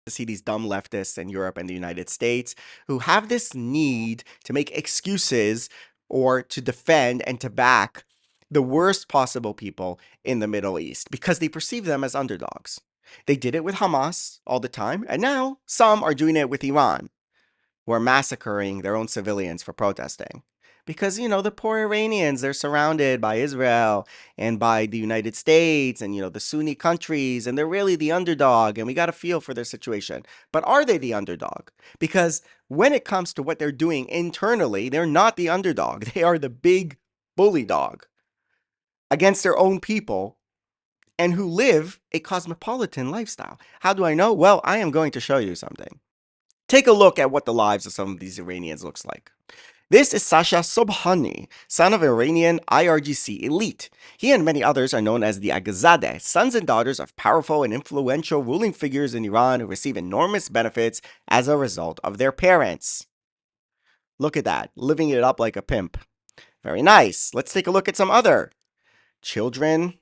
see these dumb leftists in Europe and the United States who have this need to make excuses or to defend and to back the worst possible people in the Middle East because they perceive them as underdogs. They did it with Hamas all the time, and now some are doing it with Iran, who are massacring their own civilians for protesting. Because, the poor Iranians, they're surrounded by Israel and by the United States and, the Sunni countries, and they're really the underdog, and we got to feel for their situation. But are they the underdog? Because when it comes to what they're doing internally, they're not the underdog. They are the big bully dog against their own people and who live a cosmopolitan lifestyle. How do I know? Well, I am going to show you something. Take a look at what the lives of some of these Iranians looks like. This is Sasha Sobhani, son of Iranian IRGC elite. He and many others are known as the Agazadeh, sons and daughters of powerful and influential ruling figures in Iran who receive enormous benefits as a result of their parents. Look at that, living it up like a pimp. Very nice. Let's take a look at some other children.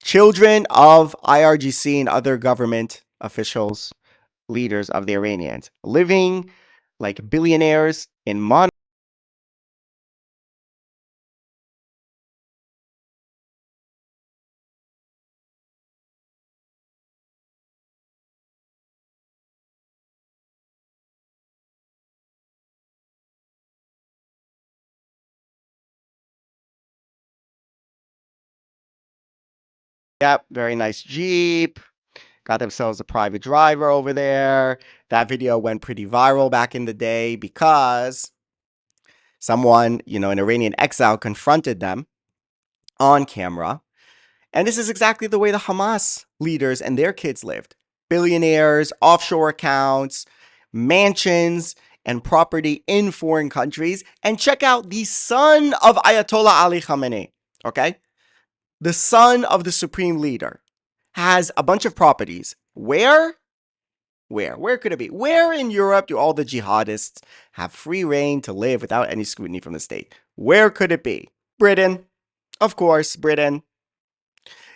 Children of IRGC and other government officials, leaders of the Iranians, living like billionaires in Monaco. Yep, very nice Jeep. Got themselves a private driver over there. That video went pretty viral back in the day because someone, an Iranian exile, confronted them on camera. And this is exactly the way the Hamas leaders and their kids lived. Billionaires, offshore accounts, mansions, and property in foreign countries. And check out the son of Ayatollah Ali Khamenei, okay? The son of the supreme leader has a bunch of properties. Where? Where? Where could it be? Where in Europe do all the jihadists have free reign to live without any scrutiny from the state? Where could it be? Britain. Of course, Britain.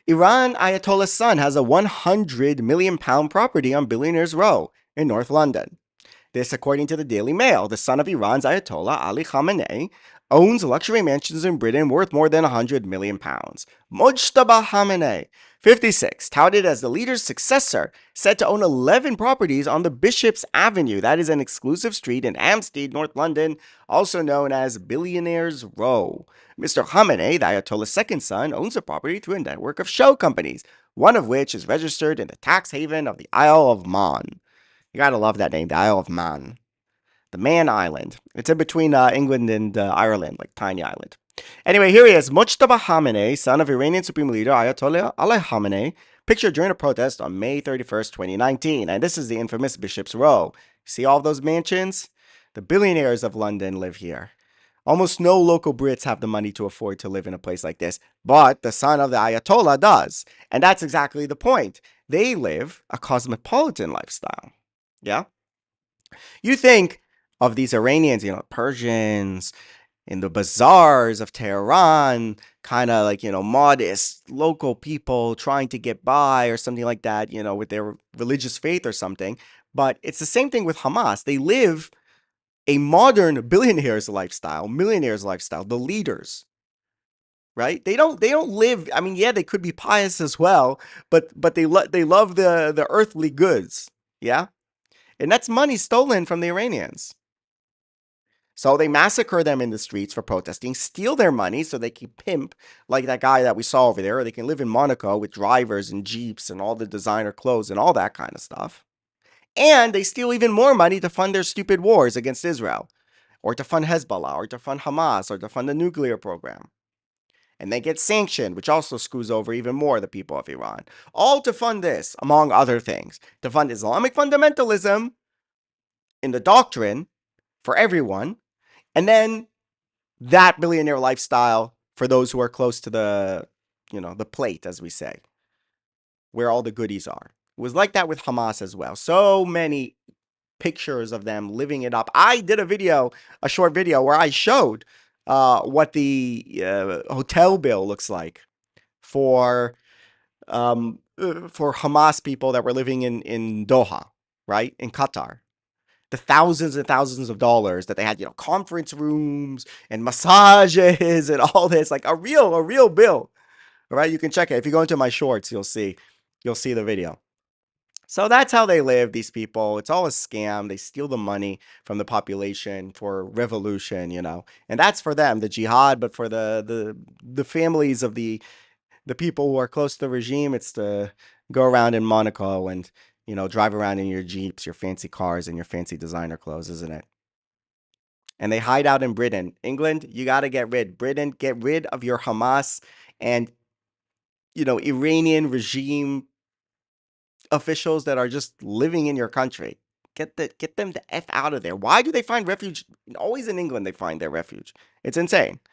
Iran Ayatollah's son has a 100 million pound property on Billionaires Row in North London. This, according to the Daily Mail, the son of Iran's Ayatollah Ali Khamenei owns luxury mansions in Britain worth more than 100 million pounds. Mojtaba Khamenei, 56, touted as the leader's successor, said to own 11 properties on the Bishop's Avenue. That is an exclusive street in Hampstead, North London, also known as Billionaires Row. Mr. Khamenei, the Ayatollah's second son, owns the property through a network of shell companies, one of which is registered in the tax haven of the Isle of Man. You gotta love that name, the Isle of Man. The Man Island. It's in between England and Ireland, like tiny island. Anyway, here he is, Mojtaba Khamenei, son of Iranian Supreme Leader Ayatollah Ali Khamenei, pictured during a protest on May 31st, 2019. And this is the infamous Bishop's Row. See all those mansions? The billionaires of London live here. Almost no local Brits have the money to afford to live in a place like this, but the son of the Ayatollah does. And that's exactly the point. They live a cosmopolitan lifestyle. Yeah? You think of these Iranians, Persians, in the bazaars of Tehran, kind of like, modest local people trying to get by or something like that, with their religious faith or something. But it's the same thing with Hamas. They live a modern billionaire's lifestyle, millionaire's lifestyle, the leaders, right? They don't live, I mean, yeah, they could be pious as well, but they love the earthly goods, yeah? And that's money stolen from the Iranians. So they massacre them in the streets for protesting, steal their money so they can pimp like that guy that we saw over there, or they can live in Monaco with drivers and Jeeps and all the designer clothes and all that kind of stuff. And they steal even more money to fund their stupid wars against Israel, or to fund Hezbollah, or to fund Hamas, or to fund the nuclear program. And they get sanctioned, which also screws over even more the people of Iran. All to fund this, among other things. To fund Islamic fundamentalism in the doctrine for everyone, and then that billionaire lifestyle for those who are close to the plate, as we say, where all the goodies are. It was like that with Hamas as well. So many pictures of them living it up. I did a short video where I showed what the hotel bill looks like for for Hamas people that were living in Doha, right, in Qatar. The thousands and thousands of dollars that they had, conference rooms and massages and all this, like a real bill. All right, you can check it. If you go into my shorts, you'll see the video. So that's how they live, these people. It's all a scam. They steal the money from the population for revolution. And that's for them, the jihad, but for the families of the people who are close to the regime, it's to go around in Monaco and, drive around in your Jeeps, your fancy cars, and your fancy designer clothes, isn't it? And they hide out in Britain. England, you got to get rid. Britain, get rid of your Hamas and, Iranian regime officials that are just living in your country. Get them the F out of there. Why do they find refuge? Always in England, they find their refuge. It's insane.